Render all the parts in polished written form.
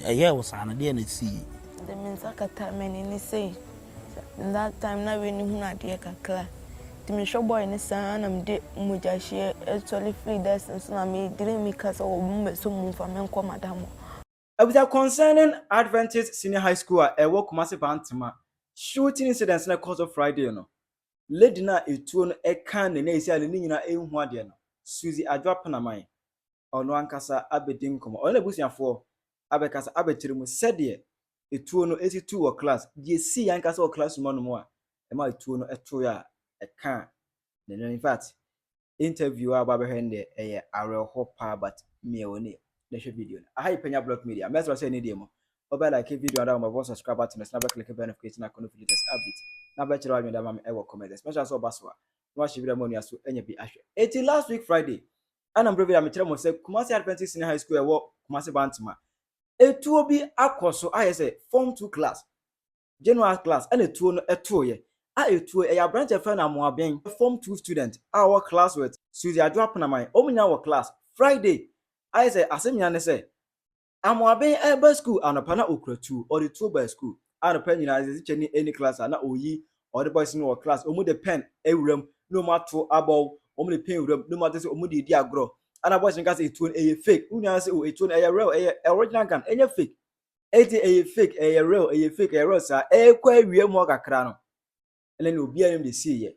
a year was an idea and see. The Minsakata many say that time na when you not dear Kakla. The Misho boy in the son and did Mujashi actually free distance. I mean, didn't make us all move so move from Menko Madame. About concerning Adventist Senior High School at a work massive antima shooting incidents in a course of Friday. No, lady na a tune a can and a say, Nina a wadiano. Susie, I drop on a mine. Or no ankasa abedin komo. Only busian for abekasa abetirum said ye. A tune 82 or class. Ye see ankasa or class one more. Am I tune a toya a can. Then in fact, interviewer Baba Hende a real hopper but me only. The video. I have Penyah Block Media. Let's say any demo. Over like a video and my voice subscribe button. Snap click a notification icon of latest update. Now better I mean that I'm ever comment. Especially so Baswa. Watch video money as to any be actually. 80 last week Friday. And I'm brave. I'm telling myself Kumasi Adventist Senior High School. I work Kumasi Bantama. It will be a course. So I say Form 2 class, general class, and a 2 ye. A 2 a branch of friend I'm being Form 2 student. Our class with Susie. I drop on my own our class Friday. I say, Asemyane say, I'm a by school and a pana okra 2 or the 2 by school. And a Penyah is any class and not oyi or the boys in our class. Omu the pen a room no matter about only pen room no matter omudi diagro. And a boys in gas a tune a fake. Unia say a tune a real a original gun any fake. 80 a fake a real a fake a rosa a quay we more crano. And then you'll be able to see ye.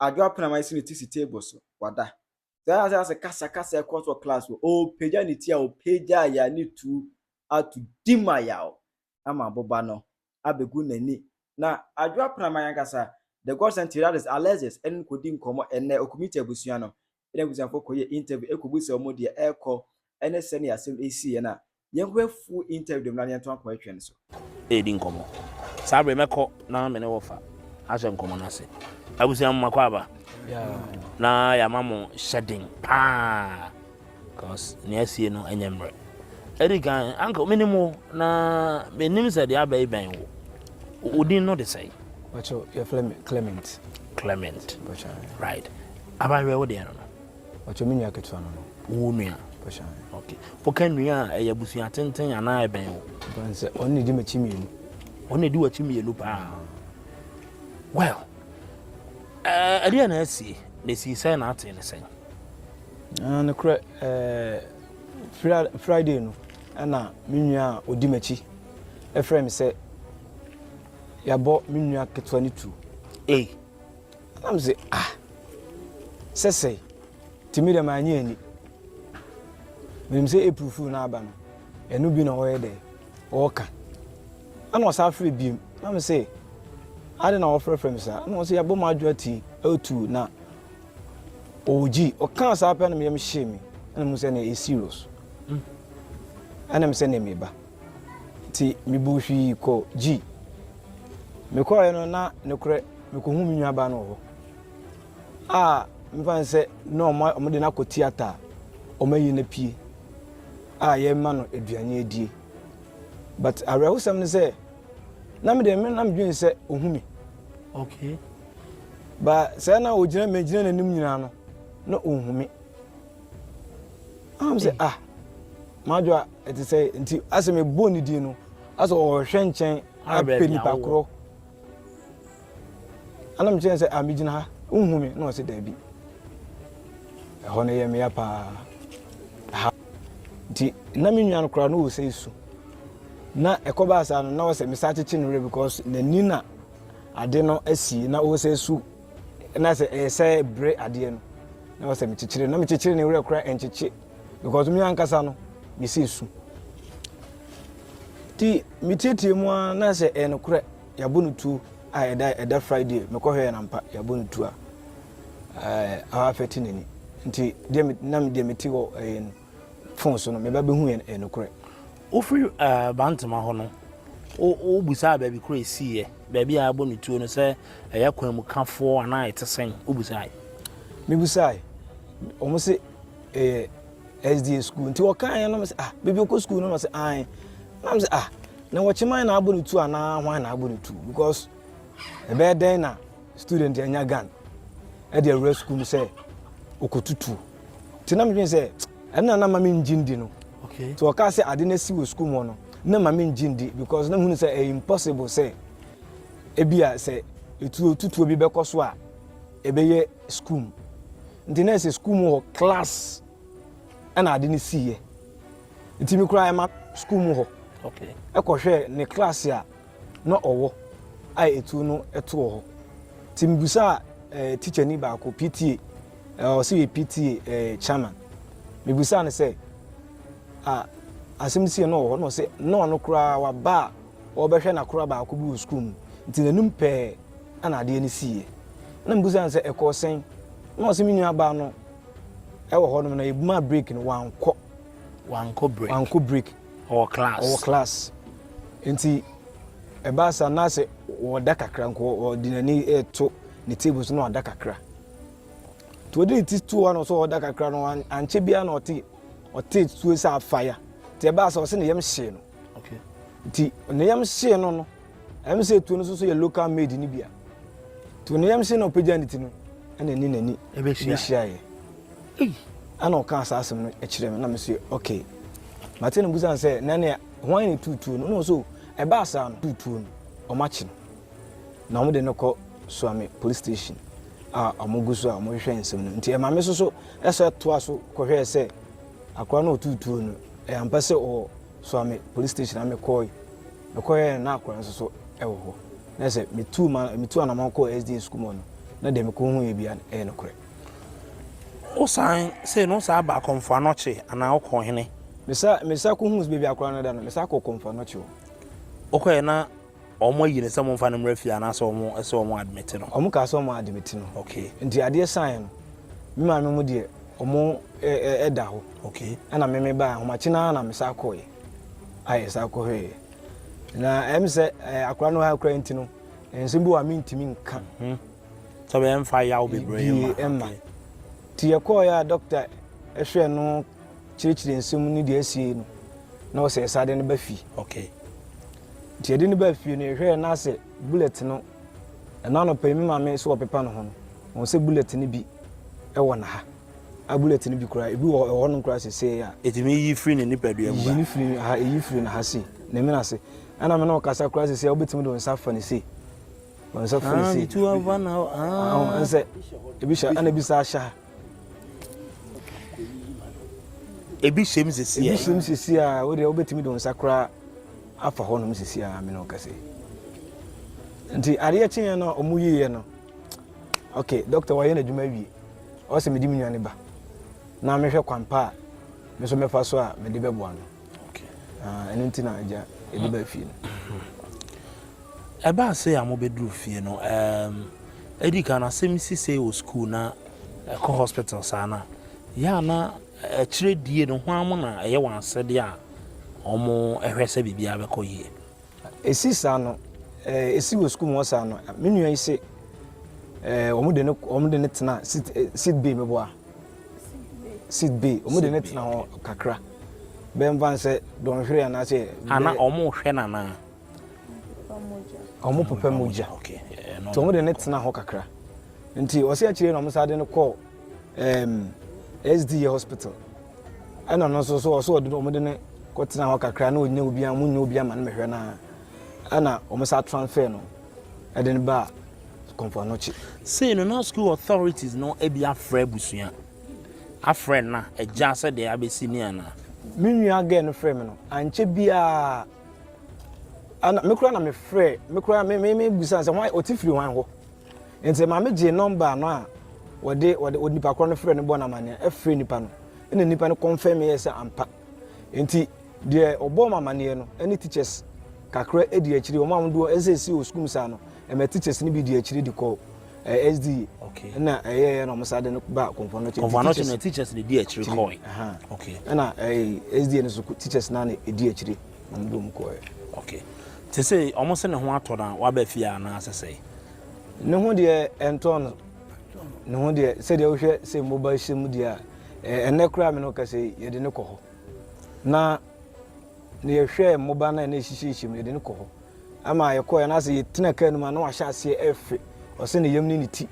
I drop on my city table so what that. There's a casa quarter class. Oh, Penyah o Penyah ya need to dima yao. Ama bobano. Abegu neni. Na I drop na mayangasa. The gods and tiradas alleges and couldn't come and okumite busiano. And was for interview ekubusi omodia airco and a senior sim AC na. Young full interview the Nanian questions. Didn't come. Sabre Meko, now many offer. As I'm common, I say. I was young Makwaba. Na ya mamo shedding cause near no enyemre Erigan uncle minimum na me nim said ya bai ben wo udin no the say what your Clement right abawe wo de no what you mean ya ketu no wo nua okay poka nua e yabusu atenten ana e ben wo ban say onni di machimienu pa well na see they see say not in the same. And Friday no, and Minya Odimachi. A friend said, "Ya bought Minya 22." Eh, I'm say say, Timida Mani. When say April Fool Naban, and no be no way there. Oka. I was afraid beam. I'm say, I don't know offer from sir. I was say about my duty. O2 na. OG o kan sa pa na me shame and mo say na e serious and am say na me ba ti me bu hwi ko G me ko ye no na ne kure me ko hu me nwa ba no ho me fan say no mo de na ko theater o mayi na pie ye ma no aduane adie but arewo sam ne say na me de me na me dwen say ohumi okay ba say na ogina me gina na nim nyina no no ohumi am say madwa it say nti ase me boni di no ase o hwenchen apeni pakro anam chen say amigina ha ohumi no say da bi ho ne ye me ya pa nti na me nwan kra no o say su na ekoba asa no na o say me sa cheche no because na nina ade no asi na o say su na say bre ade no na o say me chichire na me chichire ne wure kra enchichi because me ankasa no me say su ti me tete mu na say no kra ya bonu tu eda Friday me ko hwe na mpa ya bonu tu awa feti nani nti de na me de me ti wo phone so no me ba be hu no kra ofri bantama ho no o busa ba bi kra si baby a bonu tu no say eya kwan mu kafo ana etesen o busa me busa omo se SD school nti wakan ya no say baby ko school no say na say na wachiman na abonu tu ana hwan na abonu tu because e be den na student anya gan e dey real school say okotutu ti na me say na mama me njindi no okay to waka say ade na si wo school mo no na ma me njindi because na hunu say impossible say ebia say tutuo bi be koso a ebeye school nti na say school mu class ana ade ni siye nti mi kura ma school mu ho okay ekohwe ne class a na owo ai etu no eto ho nti mbusa teacher ni ba ko PTA o si PTA chairman mbusa ne say asemsi no ho no say no kura wa ba o be hwe na kura ba ko bu school mu nti nanum pe ana ade ni siye na mbusa ne say ekosen no se minua ba no ewo ho no na ebuma break no wanko break or class nti ebasa na se wo da kakra nko dinani eto ne tables no da kakra to dey it to one so da kakra no anche bia na oti to say fire te ebasa o se ne yam hye no okay nti ne yam hye no em say to no so ye local made ni bia to ne yam hye no paganity no ana ni nani ebe hye ana o kan asasem no ekire me na me say okay mate no busan say na ne hwan ni tutu no so ebasa no tutu no o machi na mo de no ko Suame police station amoguso a mo hwehwe nsem no nti e ma me so eso to aso ko hwe se akwa na otutu no e ampa se o Suame police station am koy na akwa so e wo ho na se metu na ma ko SD school mo no na de me ko hu e bia e no kore o san se no sa ba konfo anoche ana o ko hene mesa ko hu be bia akwa na da no mesa ko konfo anoche o ko na omo yire se mo fa no mrafia na so omo admit no omo ka so omo admit no okay nti ade sign no mi ma me mu de omo eda ho okay ana me ba ho ma china na me sa ko ye ai sa ko he na em se akra no ha kra nti no ense bi wa mi ntimi nka so be emfa ya obi brain ma ti ye ko ya doctor ehwe no chirichiri nsem ni de asie no na o se sade no ba fi okay ti edi ni ba fi no ehwe na se bullet no na no pe mi ma me so opepa no ho no won se bullet ni bi e wona ha a bullet ni bi kura ebi wo no kura se ya etimi yi free ni nipadua mu ba yi free ha yi free na ha se na mi na se ana me no kasa kura se obetimi do nsa fa ni se won sa fa ni se tu ava na nse ebi sha ana bi sa sha ebi shem sisi a wo de obetimi do nsa kura afa ho no sisi a me no kase nti ariye chenye no omuyiye no okay doctor wa ye na djuma wie o se medi minwane ba na me hwe kwampa me so me fa so a me de beboa no okay eni nti na aja e de ba fie no eba se amobedru fie no edi kana semisi se o school na ko hospital sana ya na chire die no hwan mo na eye wan sede a omo ehwese bibia be koyie esi sa no esi wo school mo sa no menua ise omo de ne tena sit bay meboa sit bay omo de ne tena ho kakra ben van se don hwere na se ana omo hwe na na omo papa moja okay to omo de ne tena ho kakra nti o se akire no omo sa de ne call SD hospital ana no so omo de ne ko tena ho kakra na onya obi an munya obi ama na mehwe na ana omo sa transfer no e de ne ba konfo anochi say no na school authorities no e bia frɛ busua a friend na e ja se de abesi ni ana minua again no frɛ me no anche bia ana me kura na me frɛ me kura me busa se why otifiri wan ho ente ma me je number no a wode nipa kro no frɛ no bona mane e frɛ nipa no ene nipa no confirm ye se ampa enti de obo mamane no any teachers kakra edi akiri o mamdo ensesi o school sa no e me teachers ni bi di akiri di call SD okay na no musade no ba konfono teachers ni di akiri call okay na SD no so teachers na edi akiri mamdo mu call okay te say almost ne ho atona wa ba fia na asese ne ho de enton ne ho de se de wo hwe se mobile shim de a ene kra me no ka se ye de ne ko ho na ne ye hwe mobile na ne hihihim ye de ne ko ho ama ye ko ya na se ye tena kan ma na wa hya se efe o se ne yam ni ti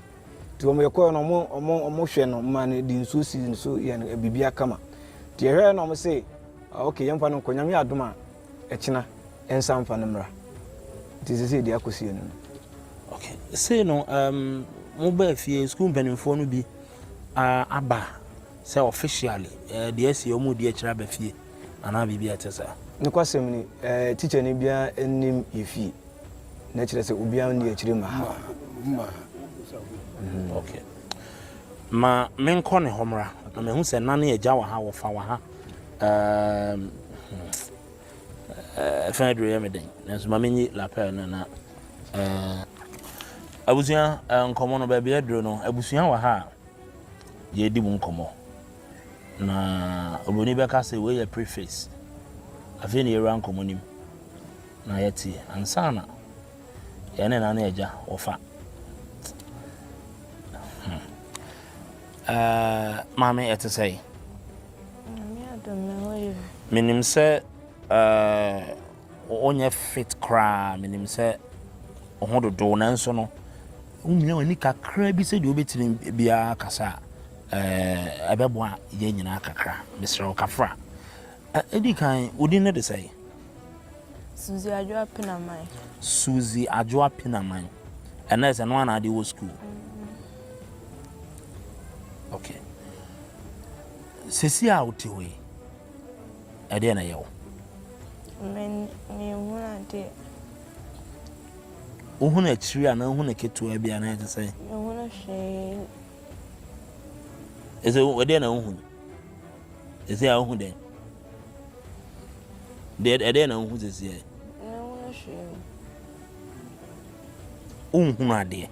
ti o mo ye ko no mo hwe no ma ne di nso si nso ye bibia kama ti ye hwe no mo se okay yemfa no konyam ya adoma ɛkyena ɛnsa mfa no mmra nti sɛ di akɔsie no. Okay, say no mobile fie school mpanimfoɔ no bi aba sɛ officially the SE omu di akyira ba fie ana bibia tesa. Ne kwasɛm ni teacher ni bia anim yefie na kyerɛ sɛ obia ni akyire ma ha. Okay. Ma menkɔ ne homra na mehu sɛ nane agya wa ha wɔfa wa ha Fedro yameden nanso ma menyi lapel na abusua nkomo no ba bia dro no abusua wa ha ye di mu nkomo na oboni beka say we ya preface afi ne yera nkomo nim na yeti ansana ye ne na na agya wɔfa mame ete say minim se onye fit kra minim se ohodo do nanso no umia wani kakra bi se de obetiri bia kasa abebo a ye nyina kakra misra kafra edi kan odi ne de say Suzy Adwoa Penaman. Suzy Adwoa Penaman. And there's an one at the school. Okay. Sisi out away. I didn't know. Me wona de. Ohuna tree and ohuna ketu e bia na to say. Me wona hwe. Is it we dey na ohun? Is it ohun den? Dey na ohun sisi e. Me wona hwe. Ohun ade.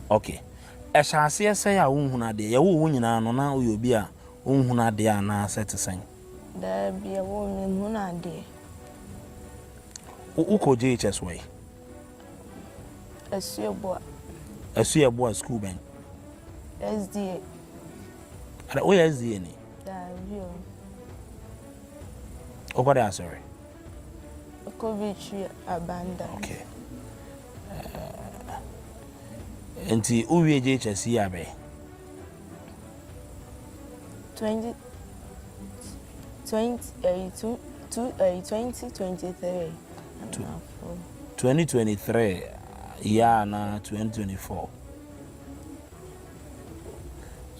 Okay. Eshase say ya ohun ade. Ye wo nyina no na oyobi a ohun ade a na set sen. Da bia wo me wona ade. Uko JHS way. Asuebo school ben. SDA. Ada o SDA ni. Da bio. O ko dey sorry. Covid abandon. Okay. Enti uwie JHS ya be. 2023 yeah na 2024.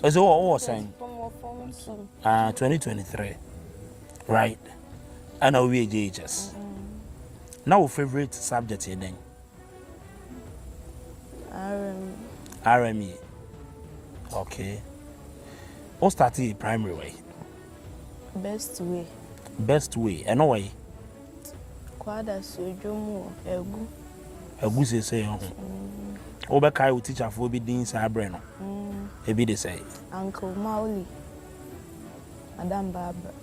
So what was saying? 2023. Right. And uwie JHS. Now favorite subject here then? RME. Okay. What started primary way? Best way. And no way. Kwada sojomo egu. Egu say Obekai will teacher for be din sa breno. Ebi dey say. Uncle Mauli. Madam Barbara.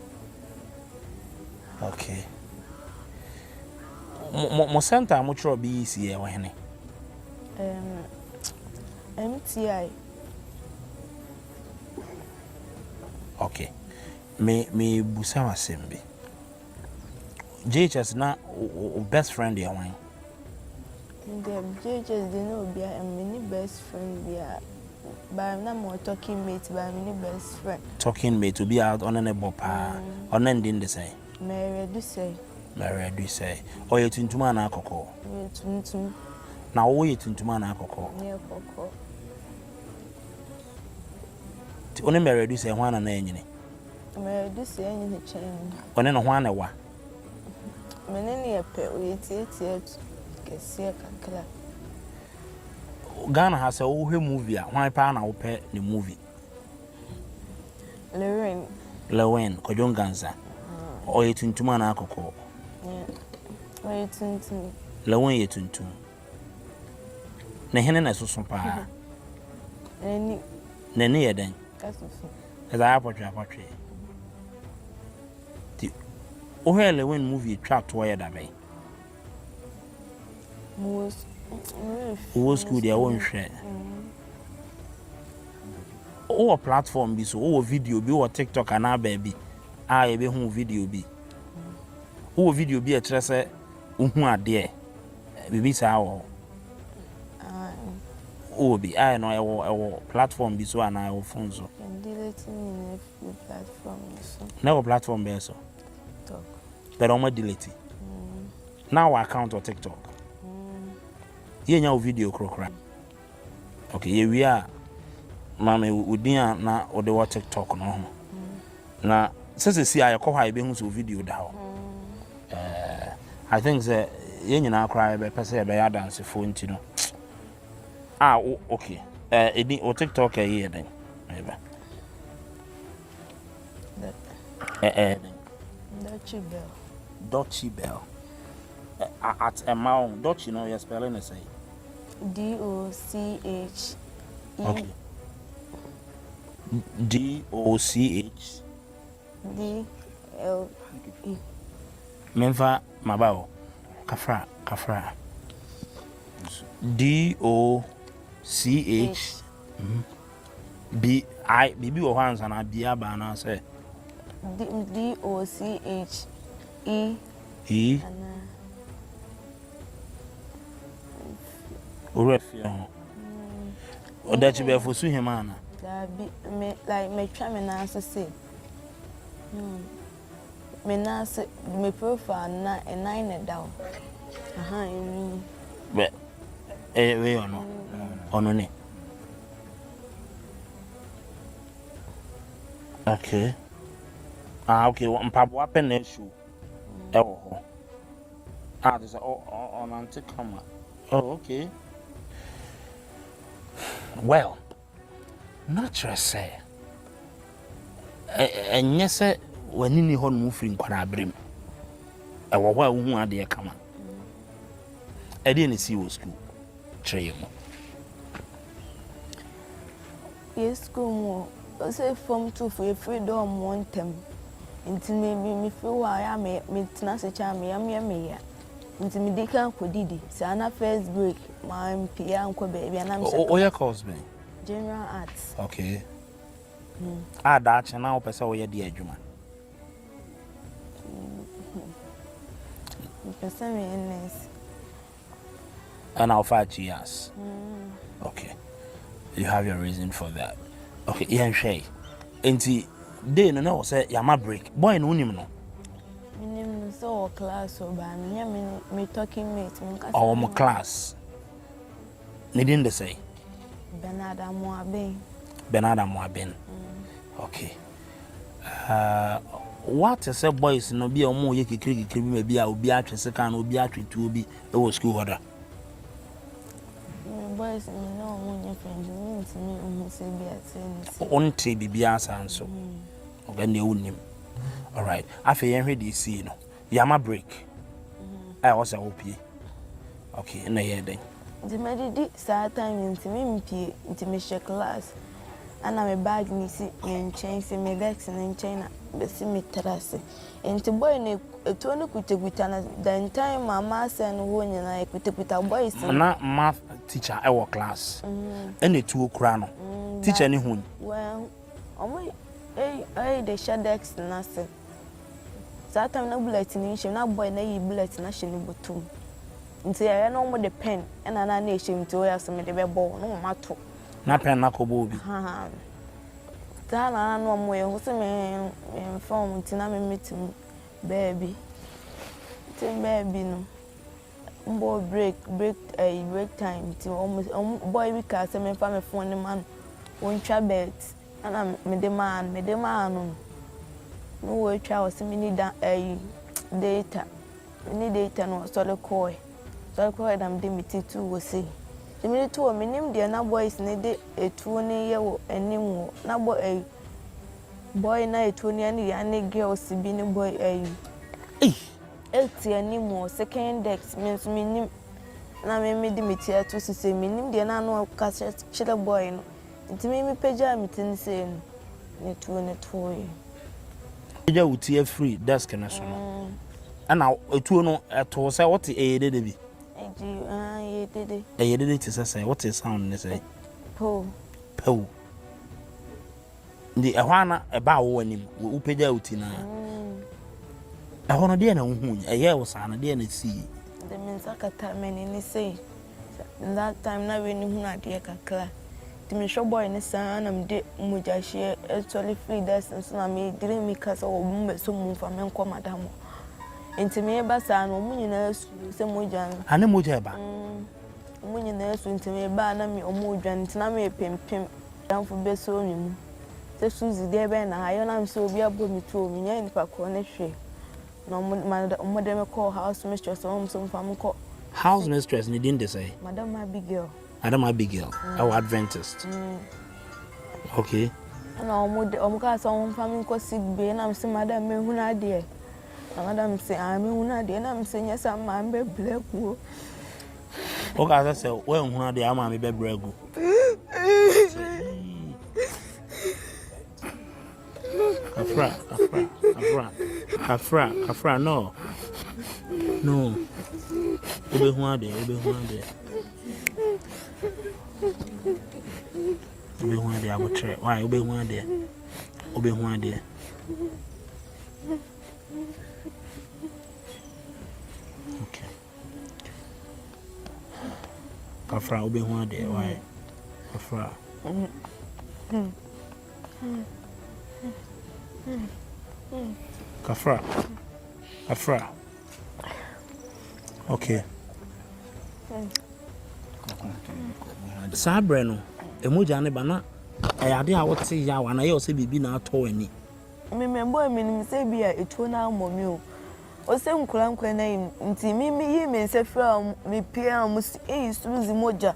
Okay. Mo center mo tro bi isi e wo hene. MTI. Okay. Me busa wasembe. JHS na best friend ya wan. The JHS they know be my best friend be but I'm not more talking mate but my best friend. Talking mate to be out on an ebopa. On ending the say. Mary do say. O ye tuntuma na akoko. Tuntum. Na wo ye tuntuma na akoko. Ne akoko. Ti one Mary do say hwana na enyine. Mary do say enyine chen. One no hwana wa. Menene ye pe o ye tie kese kakla. Ghana has a wo movie a hwan pa na wo pe the movie. Lewin Kojonganza. O ye tuntuma na akoko. O ye tuntum. Lewin ye tuntum. Na hene na soso pa. Nani ye den. Kasoso. Eza apotwe. Ti o he Lewin movie twa to ye da be. Wo school dia won hwe. O platform bi so o video bi o TikTok ana ba bi. A ye be hu video bi. O video bi e kire se hu ade e. Bibi sa wo. Obi, I know our platform be so and I phone so. And deleting in every platform. So Never platform be so. talk. But I'm delete it. Now I account on TikTok. Here now video crocra. Okay, here we are. Mama Udia na or the TikTok no. Na since see I call her be video da. I think the yen na cry be person be dance phone you know. Okay. O TikTok here then. Maybe. Dutchy Bell. At amount Dutch, you know, you're spelling it say. DOCH. Okay. DOCH. DLE. Memfa Mabao. Kafra. DOCH. Bibi o hands and abia bana say. DOCH. E. Orefia. O that you be for su him ana. Me like me try me na so say. Me na say me profile na e 9 down. But we ono. Ono ni. Okay. Okay, mpabo apen na show. Ewo ho. This on anti-camera. Oh, okay. Well, not just say. And yes, when you need one move in Quanabrim, I will wear one idea come on. I didn't see you school. Trail. Yes, school more. I say from 2 for a freedom one time. Until me feel why I may tenacity charm me. Until me decan could didi. Sana first break, my Pia and baby, and I'm Oh, your course me. General arts. Okay. That and now person where the edge man. Person in And I'll 5 years. Okay. You have your reason for that. Okay, yeah, Shay. And see, they no say Yama break. Boy, no him no. So class so by me talking mate. Or my class. Needing to say. Bernard Moaben. Okay. What is a boys no be a more yiki maybe I will be at second will be at to be a school order. Boys no one friends me say be at on be answer so. Okay, name. All right. After you heard this, you know, Yama break. I was a OP. Okay, and I hear then. The medicine sad time into me share class. And I'm a bag nisi and change me vex and China, but see me terrace. And to boy a tone with the entire mamma and one and I with our boys. Not math teacher our class. Any 2 crown. Teach anyone. Well, they shut decks and nothing. That time no bulletin, she not boy na bulletin national bottom. Until I know more the pen and an nation to wear some of the ball, no matter. Na pen na kobobi. That I know more who's a man informed to name meeting baby. Baby no. Boy break time to almost boy because I find a phone man won't try bet and I'm me demand no way try was me need data. Need data no so call. So call them dimity too was say. The minute to a minimum dear na boys need a 20 year anymore. Na boy na 20 and girls being a boy a 80 anymore. Second dex means minim. Na me dimity to say minim dear na no catch a boy. It made me pajama meeting saying it to an toy. You would see a free desk national. And now a 2 no at all say what the did be. I did it. A did it to say what is sound they say. Po. The Awana about when him who paid out in I want to dear no a year was on a dear and see. The means I got that many say. that time na we ni hu na de kakra ti me hwe boy ne saa na me de mujahye actually free distance na me dire mi kasa wo mu so mu fa me nko madam enti me ba saa no mu nyina su se mujan ane moja ba mu nyina su enti me ba na me omu dwan enti na me pempem danfo be so mi mu se suzi de be na ayo na me so obi abo mi to mi nya ni pa ko ne hwe no mo de me call house mistress so mo fa mo call house mistress ni din de say Madam Abigail. Madam Abigail, our Adventist. Okay. And I'm got some family called sick bay, and I'm saying, Madam, me who not dear. And Madam say, I'm who not dear, and I'm saying, yes, I'm my black wool. Okay, as I said, well, who are the Amami Bebrego? Afra, no. No. Ube who are there. Ube who are there, I will try. Why? Ube who are there. Okay. Afra, ube who are there. Why? Afra. Afra. Okay. Sabre no emoja ne bana ayade a wote ya wana ye o se bibi na ato ani Me membo me nim se bia etuo na amomi o se nkura na nti yi me se fra me pia mo suzi moja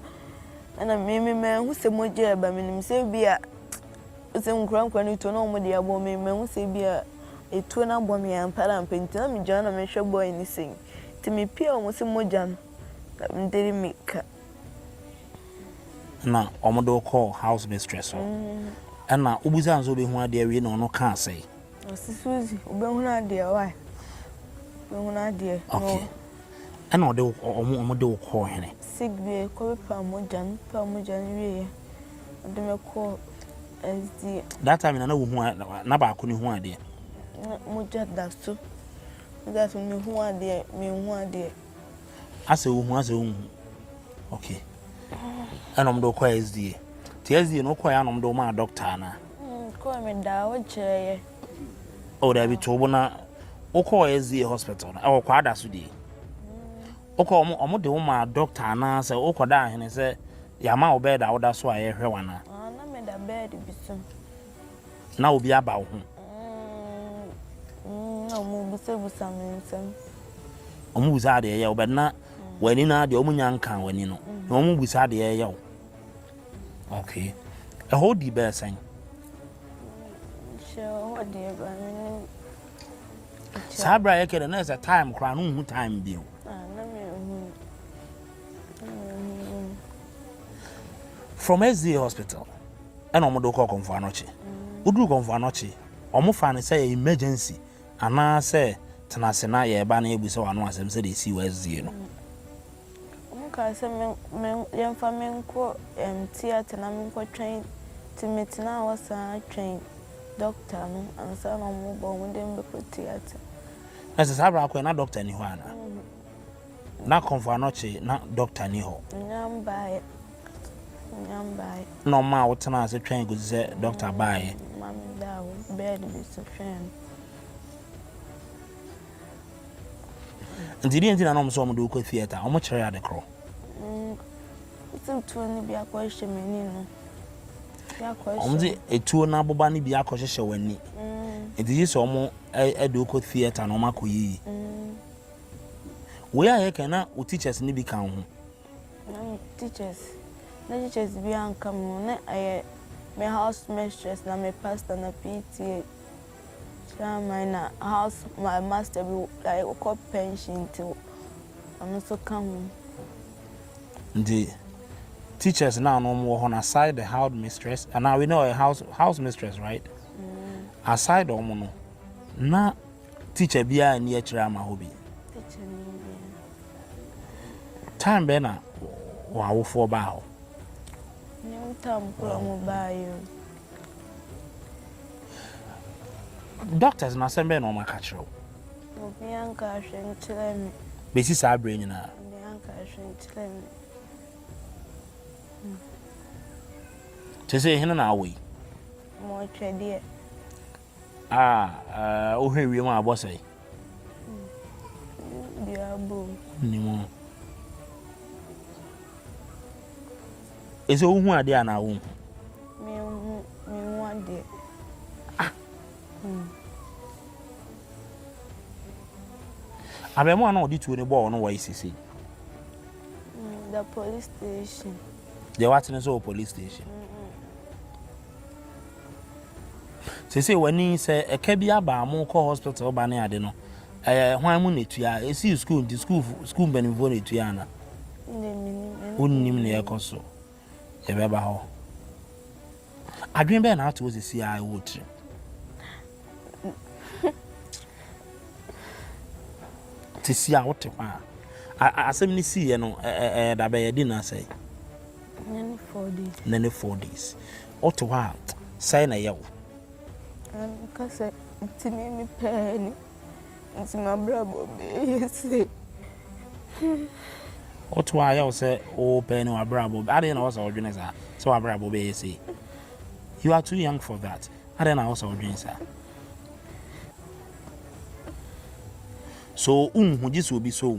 na me hu se moja ba me nim se bia o se nkura na etuo na omo de abo me hu se bia etuo na abo me ya mpara mpenti na me jana me hwe boy ni sen ti me pia mo se moja na me deri me ka na omodo call house mistress and na obuza nzo be hu ade we no ka say Suzi ube hu ade why be hu ade okay and no de omodo call hene sick be ko pa mojan we ade me call SD that time na wo hu na ba ko ni hu ade moja da so that me hu ade ase wo hu okay and omodo call SD TSD no call ya omodo ma doctor na ko me da wo cheye o da bi to bona o call SD hospital na o kwa da so di o call omodo wo ma doctor na say o kwa da hene say ya ma obed da wo da so aye hwe wana na me da bed bisu na obi aba wo na mo busa me nsem omo busa de ye obed na wani na de omo nyanka wani no na omo busa de ye yo okay a hold the bear saying sure what the ba sabra yake da na is a time kra no hu time bi na me from SDA hospital and omo do call comfort anoche udu comfort anoche omo fa ne say emergency ana say tenase na ye ba na ebusa wano asem say dey see SDA no ka se men yemfa men ko theater na men ko train timeti na wasa train doctor no ansa na mo bo mo dem be ko theater na se sabra ko na doctor ni ho ana na comfort anoche na doctor ni ho nyambae no ma wo tena se train go say doctor bae mami da wo bed be so train ndiri na no so mo do ko theater omo kire ya de kro tuo ni bia ko hye meni no bia ko hye omze etuo na aboba ni bia ko hye wani ndiri so omo do ko theater no makoyi we are kana o teachers ni bi kan ho teachers bi an kam na my house mistress na my pastor na PTA chairman na house my master bi like ko pension to am so come the teachers now no more on aside the house mistress and now we know a house mistress right aside no na teacher bia ni akira ma hobi teacher ni time be na wa wo for ba ho ni tam ko mo ba yo doctors na sembe no makachiro obi an ka hwe nchire mi be si sa brain na obi an ka hwe nchire mi To say him na away. More trade. Oh here we ma boss say. Diabo. Ni mo. Ese wo hu ade ana wo. Me want it. Abemo na odi tuo ne ball no why sisi. The police station. They watching so police station. Say when he say e ka bia ba mo call hospital ba na ade no. Hwan mu netua e see school the school benefo netua na. Unnim na yekoso. E be ba ho. Adwen be na ato sisi ai wotri. Tisi a wote kwa. Asem ni see ye no da be ye di na say. Nene 4 days. Nene 4 days. Oto wa say na ye wo. Because it's me penny. It's my brother. Yes. Oto wa ye say o penny wa brabo. Ade na was odwene sa. So wa brabo be say. You are too young for that. Ade na was odwene sa. So this will be so.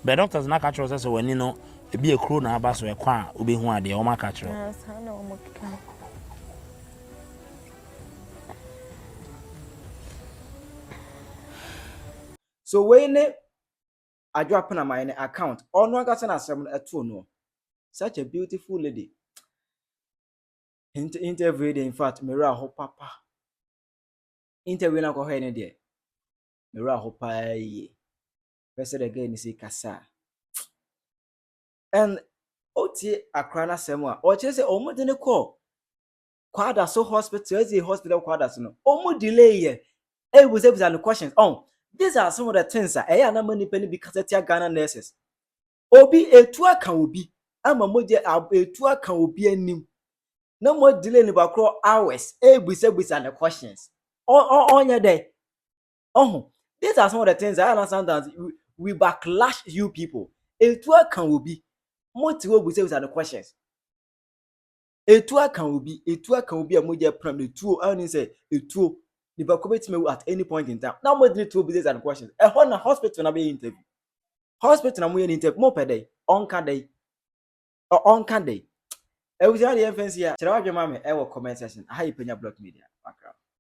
But doctors na catch us say when you know e be a crow na aba so e kwa obi hu ade o ma catch you. So when I drop on my account, or no got an assembly at 2 no. Such a beautiful lady. Interview in fact, Mira ho papa. Interview na go ahead there. Mira ho pa ye. Person again is kasa. And oti akrana semwa. O che say omo de ne call. Kwada so hospital, as a hospital kwada so no. Omo delay ye. E we say no questions. These are some of the things that I am money penny because it's Ghana nurses. Obi etua kan obi. Ama moje etua kan obi anim. No more delay in about hours. We say the questions. On your day. These are some of the things I understand that we backlash you people. Etua kan obi. Motiwo we say the questions. Etua kan obi a moje pram etuo. I only say etuo. The commit me at any point in time. Now more than 2 business and questions. A hospital na be interview. Hospital na mo interview more per day. On can day. Or on can day. E we say the FNC here. Chira wa dwema me e wo comment section. Hi Penyah Block Media.